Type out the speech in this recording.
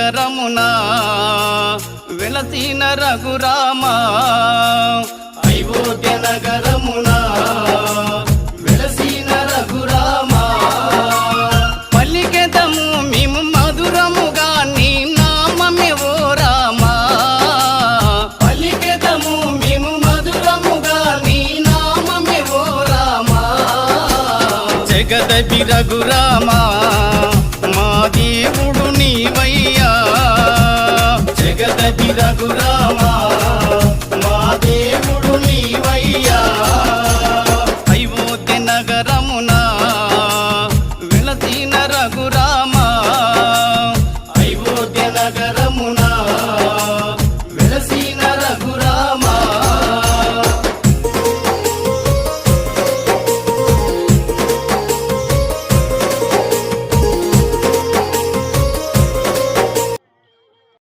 నగరమునా వెలసిన రఘురామా అయోధ్య నగరమునా వెలసిన రఘురామా పలికెదము మేము మధురముగా నీ నామమే ఓ రామా పలికెదము మేము మధురముగా నీ నామమే ఓ రామా జగదపి రఘురామా మా దేవుడు నీవయ్యా జగదపి రఘురామా మా దేవుడు నీవయ్యా అయోధ్య నగరమునా వెలసిన రఘురామా అయోధ్య నగర